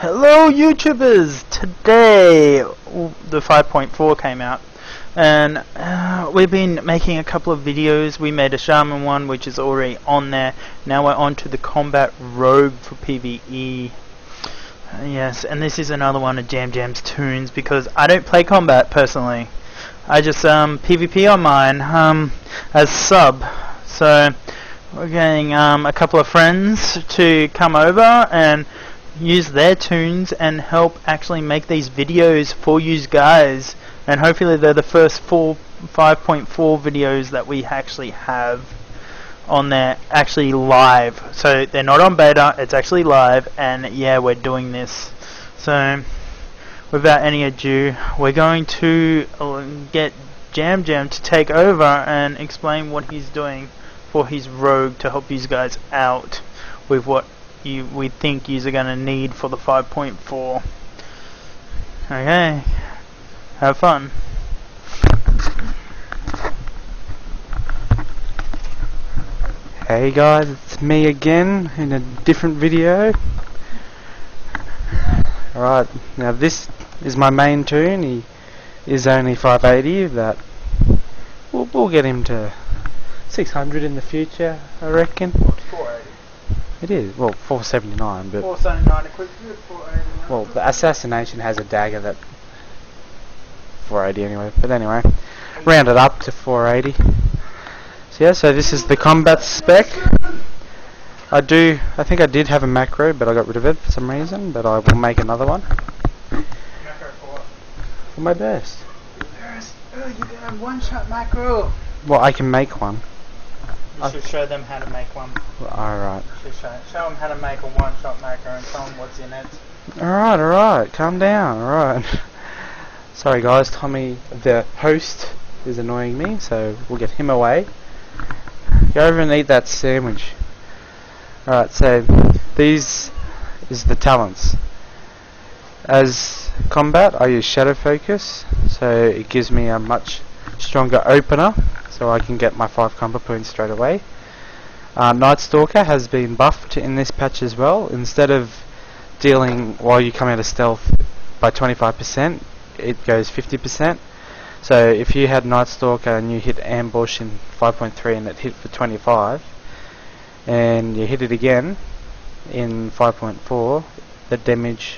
Hello YouTubers! Today the 5.4 came out and we've been making a couple of videos. We made a Shaman one which is already on there. Now we're on to the Pve Rogue for PvE. Yes, and this is another one of Jam's tunes because I don't play combat personally. I just PvP on mine as sub. So we're getting a couple of friends to come over and use their tunes and help actually make these videos for you guys, and hopefully they're the first 5.4 videos that we actually have on there actually live. So they're not on beta, it's actually live, and yeah, we're doing this. So without any ado, we're going to get Jam to take over and explain what he's doing for his rogue to help you guys out with what we think you're going to need for the 5.4. Okay, have fun. Hey guys, it's me again in a different video. Alright, now this is my main tune. He is only 580, but we'll get him to 600 in the future, I reckon. 480. It is, well, 479, but 479 equipped with 480. well, the assassination has a dagger that 480 anyway. But anyway, round it up to 480. So yeah, so this is the combat spec. I think I did have a macro, but I got rid of it for some reason. But I will make another one. Macro for what? For my burst. Burst. Oh, you can have one-shot macro. Well, I can make one. You should show them how to make one. Alright. Show them how to make a one-shot macro and tell them what's in it. Alright, calm down, alright. Sorry guys, Tommy, the host, is annoying me, so we'll get him away. Go over and eat that sandwich. Alright, so these is the talents. As combat, I use shadow focus, so it gives me a much stronger opener, so I can get my 5 combat points straight away. Night Stalker has been buffed in this patch as well. Instead of dealing while you come out of stealth by 25%, it goes 50%. So if you had Night Stalker and you hit ambush in 5.3 and it hit for 25, and you hit it again in 5.4, the damage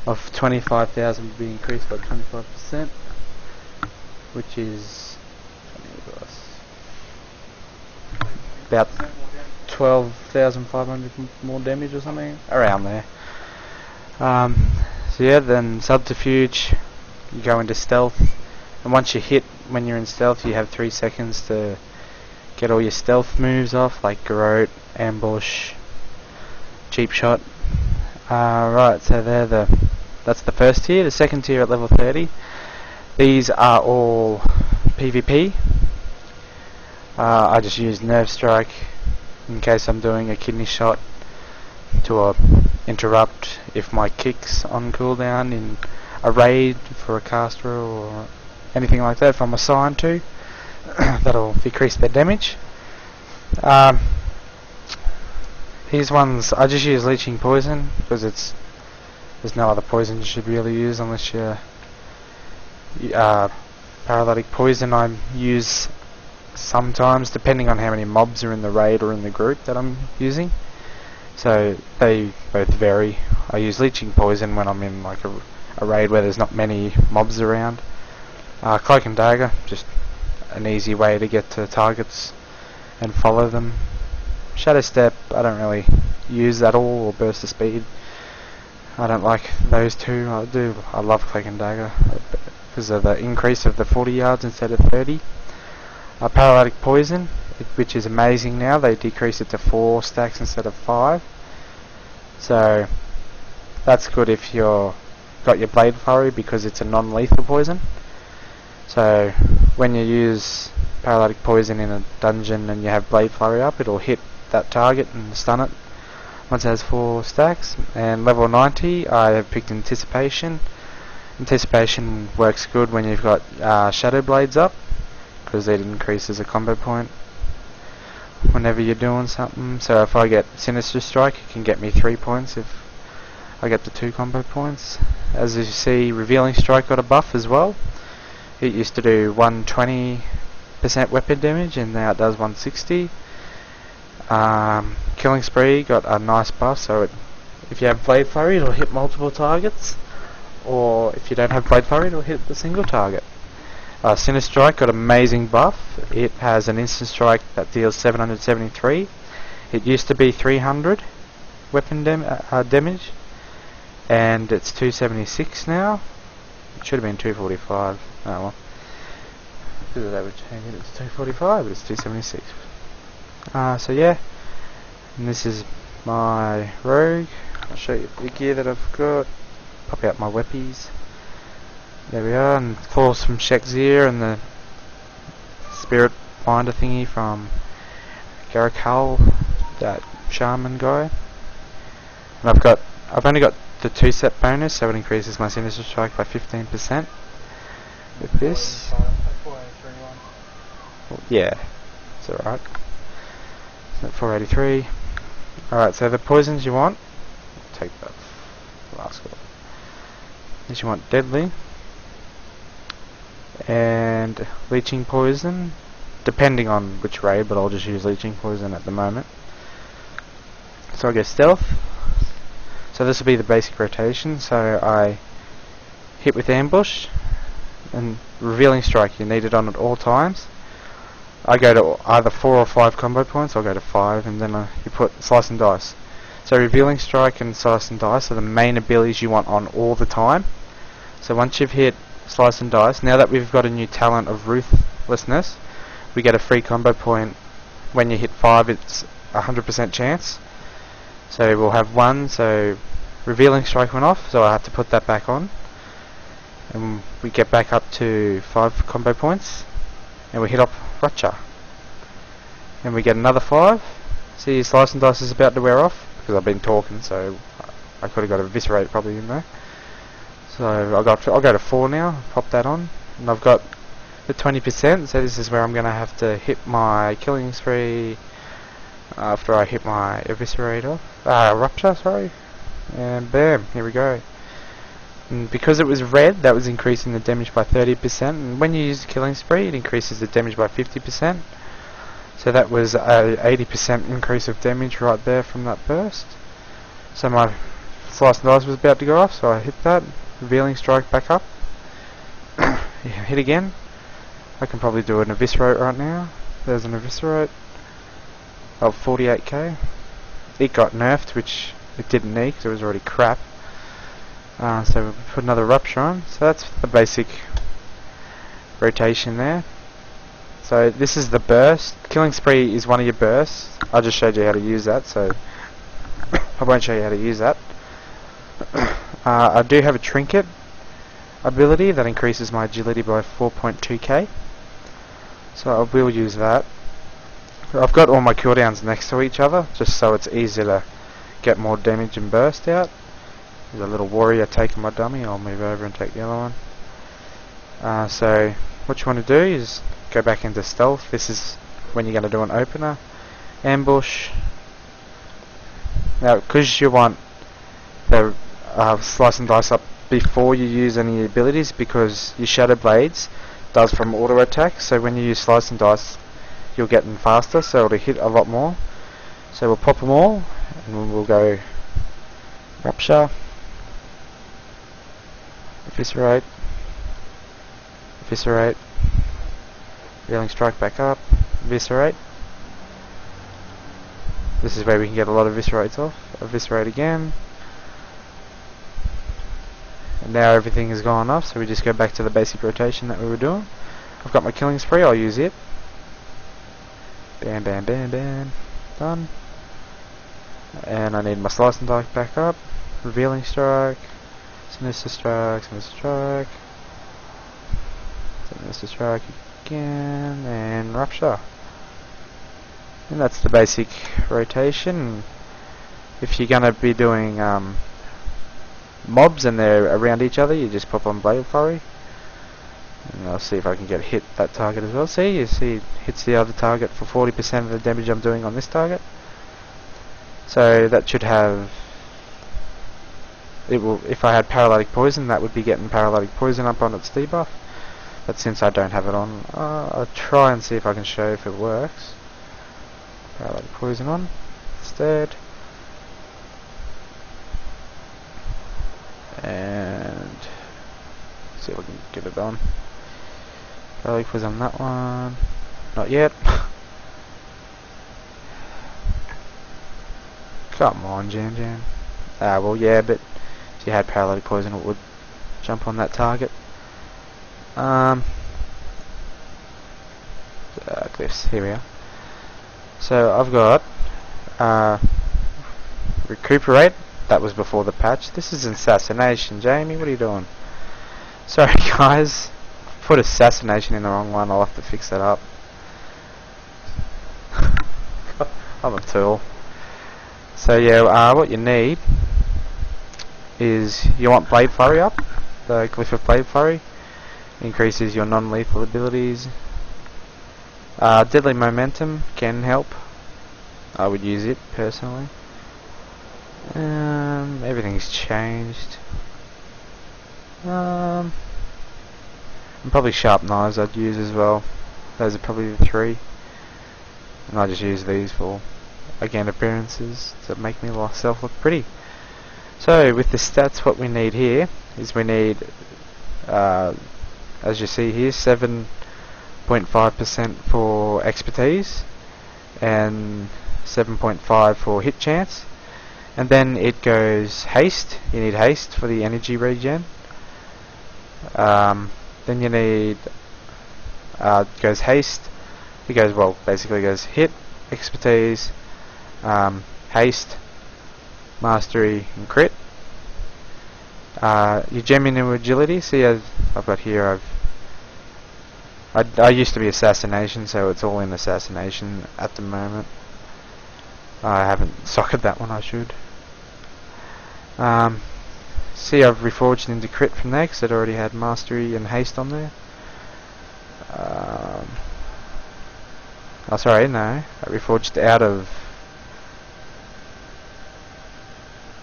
of 25,000 would be increased by 25%, which is about 12,500 more damage or something, around there. So yeah, then subterfuge, you go into stealth, and once you hit, when you're in stealth, you have 3 seconds to get all your stealth moves off, like garrote, ambush, cheap shot. Right, so that's the first tier. The second tier at level 30. These are all PvP. I just use nerve strike in case I'm doing a kidney shot to interrupt if my kick's on cooldown in a raid for a caster or anything like that. If I'm assigned to, that'll decrease their damage. These ones I just use leeching poison because there's no other poison you should really use unless you're paralytic poison. I use sometimes, depending on how many mobs are in the raid or in the group that I'm using, so they both vary. I use leeching poison when I'm in like a raid where there's not many mobs around. Cloak and dagger, just an easy way to get to targets and follow them. Shadow step I don't really use at all, or burst of speed. I don't like those two. I love cloak and dagger because of the increase of the 40 yards instead of 30. Paralytic poison, which is amazing now. They decrease it to 4 stacks instead of 5. So that's good if you're got your blade flurry because it's a non-lethal poison. So when you use paralytic poison in a dungeon and you have blade flurry up, it'll hit that target and stun it once it has 4 stacks. And level 90, I have picked anticipation. Anticipation works good when you've got shadow blades up, because it increases a combo point whenever you're doing something. So if I get Sinister Strike, it can get me 3 points if I get the 2 combo points. As you see, Revealing Strike got a buff as well. It used to do 120% weapon damage and now it does 160. Killing Spree got a nice buff, so if you have Blade Flurry it'll hit multiple targets, or if you don't have Blade Flurry it'll hit the single target. Sinister Strike got amazing buff. It has an instant strike that deals 773. It used to be 300 weapon damage, and it's 276 now. It should have been 245. Oh well. Because they would change it. It's 245, but it's 276. So yeah, and this is my Rogue. I'll show you the gear that I've got. Pop out my weppies. There we are, and falls from Shekzir and the Spirit Finder thingy from Garakal, that shaman guy. And I've only got the 2-set bonus, so it increases my Sinister Strike by 15% with this. Well, yeah, it's alright. So 483. Alright, so the poisons you want, take that last one. This you want Deadly and Leeching Poison, depending on which raid, but I'll just use Leeching Poison at the moment. So I go Stealth. So this will be the basic rotation. So I hit with Ambush and Revealing Strike. You need it on at all times. I go to either 4 or 5 combo points. I'll go to 5, and then you put Slice and Dice. So Revealing Strike and Slice and Dice are the main abilities you want on all the time. So once you've hit Slice and Dice, now that we've got a new talent of Ruthlessness, we get a free combo point. When you hit 5, it's 100% chance. So we'll have 1, so Revealing Strike went off, so I have to put that back on. And we get back up to 5 combo points, and we hit up Rupture. And we get another 5. See, Slice and Dice is about to wear off, because I've been talking, so I could have got a Eviscerate probably in there. So I'll go to 4 now, pop that on, and I've got the 20%, so this is where I'm going to have to hit my Killing Spree after I hit my Eviscerate off, Rupture, sorry, and bam, here we go. And because it was red, that was increasing the damage by 30%, and when you use Killing Spree it increases the damage by 50%, so that was a 80% increase of damage right there from that burst. So my Slice and Dice was about to go off, so I hit that, Revealing Strike back up, hit again. I can probably do an Eviscerate right now. There's an Eviscerate of 48k. It got nerfed, which it didn't need because it was already crap. So we put another Rupture on. So that's the basic rotation there. So this is the burst. Killing Spree is one of your bursts. I just showed you how to use that, so I won't show you how to use that. I do have a Trinket ability that increases my agility by 4.2k, so I will use that. I've got all my cooldowns next to each other just so it's easier to get more damage and burst out. There's a little warrior taking my dummy. I'll move over and take the other one. So what you want to do is go back into Stealth. This is when you're going to do an opener. Ambush. Now because you want the Slice and Dice up before you use any abilities, because your Shadow Blades does from auto attack, so when you use Slice and Dice you'll get them faster, so it'll hit a lot more. So we'll pop them all and we'll go Rupture, Eviscerate, Eviscerate, Revealing Strike back up, Eviscerate. This is where we can get a lot of Eviscerates off. Eviscerate again. And now everything has gone off, so we just go back to the basic rotation that we were doing. I've got my Killing Spree, I'll use it. Bam, bam, bam, bam. Done. And I need my Slice and Dice back up. Revealing Strike. Sinister Strike, Sinister Strike. Sinister Strike again. And Rupture. And that's the basic rotation. If you're going to be doing mobs and they're around each other, you just pop on Blade Flurry. And I'll see if I can get hit that target as well. See, you see it hits the other target for 40% of the damage I'm doing on this target. So that should have it will. If I had paralytic poison, that would be getting paralytic poison up on its debuff. But since I don't have it on, I'll try and see if I can show if it works. Paralytic poison on instead, and see if I can get it on. Paralytic poison on that one. Not yet. Come on, Jam Jam. Well, yeah, but if you had paralytic poison, it would jump on that target. Cliffs, here we are. So I've got recuperate. That was before the patch. This is assassination, Jamie. What are you doing? Sorry, guys. Put assassination in the wrong one. I'll have to fix that up. I'm a tool. So yeah, what you need is you want Blade Flurry up. The Glyph of Blade Flurry increases your non-lethal abilities. Deadly Momentum can help. I would use it personally. Everything's changed. And probably Sharp Knives I'd use as well. Those are probably the three. And I just use these for, again, appearances to make myself look pretty. So with the stats, what we need here is we need, as you see here, 7.5% for expertise and 7.5 for hit chance, and then it goes haste. You need haste for the energy regen. Then you need goes haste. It goes, well, basically goes hit, expertise, haste, mastery, and crit. Your gem into agility. See, I've got here. I used to be assassination, so it's all in assassination at the moment. I haven't socketed that one. I should. See, I've reforged into crit from there because it already had mastery and haste on there. Oh, sorry, no. I reforged out of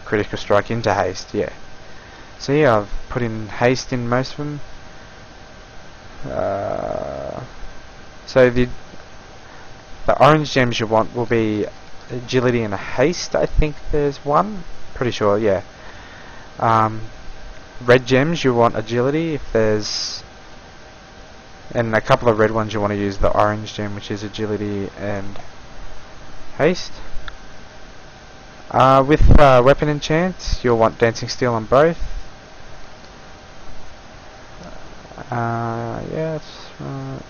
critical strike into haste. Yeah. See, I've put in haste in most of them. So the orange gems you want will be agility and haste. I think there's one. Pretty sure, yeah. Red gems you want agility. If there's, and a couple of red ones you want to use the orange gem, which is agility and haste. With weapon enchants, you'll want dancing steel on both. Yeah, that's right.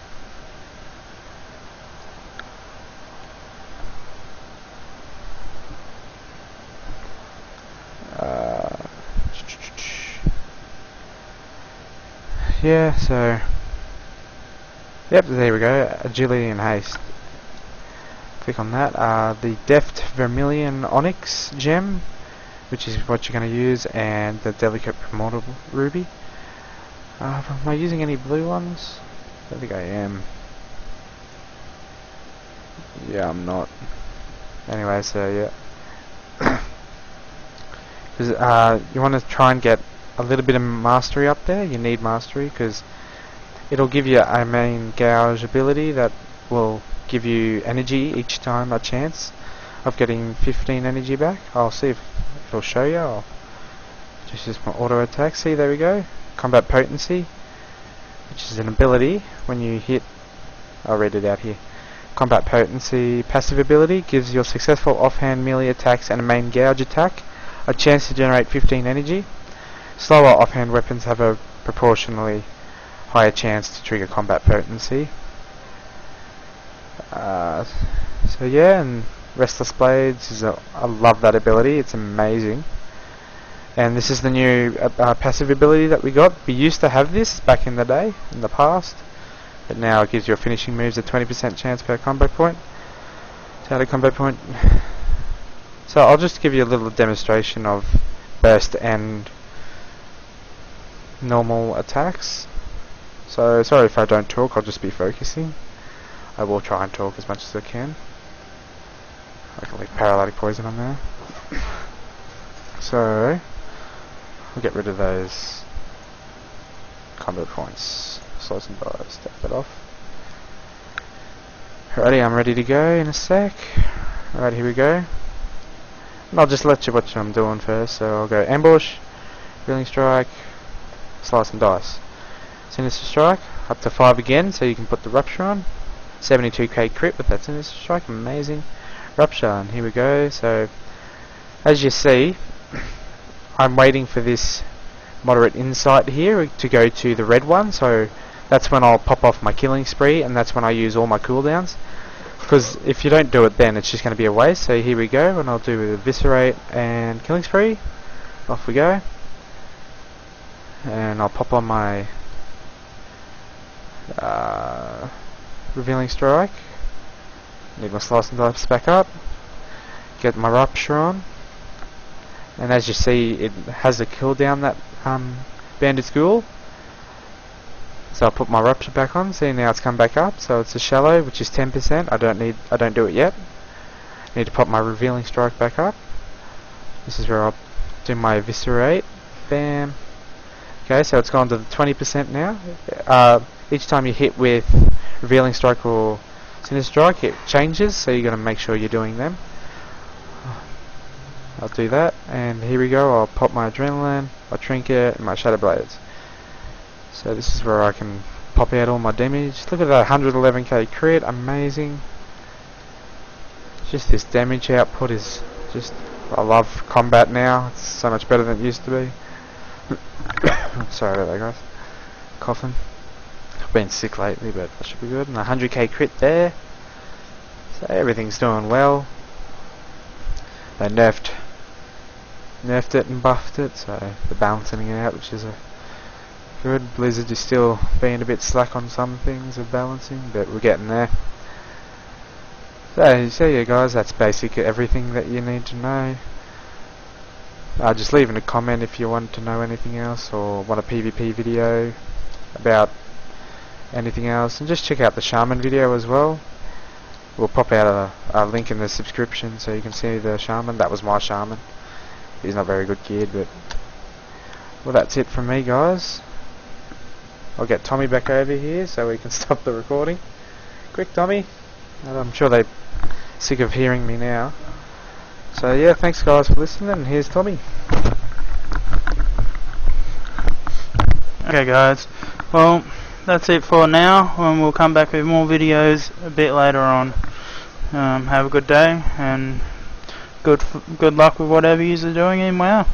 Yeah, so yep, there we go. Agility and haste. Click on that. The Deft Vermilion Onyx gem, which is what you're going to use, and the Delicate Primordial Ruby. Am I using any blue ones? I don't think I am. Yeah, I'm not. Anyway, so yeah. Because you want to try and get a little bit of mastery up there. You need mastery because it'll give you a main gouge ability that will give you energy each time, a chance of getting 15 energy back. I'll see if it'll show you. I'll just use my auto attack. See, there we go. Combat Potency, which is an ability when you hit. I'll read it out here. Combat Potency passive ability gives your successful offhand melee attacks and a main gouge attack a chance to generate 15 energy. Slower offhand weapons have a proportionally higher chance to trigger Combat Potency. So yeah, and Restless Blades is I love that ability. It's amazing. And this is the new passive ability that we got. We used to have this back in the day, in the past, but now it gives your finishing moves a 20% chance per combo point. So at a combo point. So I'll just give you a little demonstration of burst and normal attacks. So sorry if I don't talk, I'll just be focusing. I will try and talk as much as I can. I can leave paralytic poison on there. So I'll get rid of those combo points. Slice and dice, take that off. Alrighty, I'm ready to go in a sec. Alright, here we go. And I'll just let you watch what I'm doing first. So I'll go ambush, revealing strike, slice and dice. Sinister strike, up to 5 again, so you can put the rupture on. 72k crit with that sinister strike, amazing. Rupture, and here we go. So as you see, I'm waiting for this moderate insight here to go to the red one, so that's when I'll pop off my killing spree, and that's when I use all my cooldowns, because if you don't do it then it's just going to be a waste. So here we go, and I'll do eviscerate and killing spree. Off we go, and I'll pop on my revealing strike. Need my slice and dice back up, get my rupture on, and as you see it has a cooldown, that bandit's ghoul. So I'll put my rupture back on. See, now it's come back up, so it's a shallow, which is 10%. I don't do it yet. Need to pop my revealing strike back up. This is where I'll do my eviscerate. Bam. Okay, so it's gone to the 20% now. Each time you hit with revealing strike or sinister strike, it changes, so you got to make sure you're doing them. I'll do that, and here we go. I'll pop my adrenaline, my trinket, and my shadow blades. So this is where I can pop out all my damage. Look at that 111k crit, amazing. Just this damage output is just, I love combat now. It's so much better than it used to be. Sorry about that, guys. Coughing. I've been sick lately, but that should be good. And 100k crit there. So everything's doing well. They nerfed it and buffed it, so they're balancing it out, which is a good. Blizzard is still being a bit slack on some things of balancing, but we're getting there. So yeah guys, that's basically everything that you need to know. Just leave in a comment if you want to know anything else, or want a PvP video about anything else, and just check out the Shaman video as well. We'll pop out a link in the description so you can see the Shaman. That was my Shaman. He's not very good geared, but well, that's it from me guys. I'll get Tommy back over here so we can stop the recording. Quick, Tommy. I'm sure they're sick of hearing me now. So yeah, thanks guys for listening, and here's Tommy. Okay guys, well that's it for now, and we'll come back with more videos a bit later on. Have a good day, and good luck with whatever you're doing in WoW.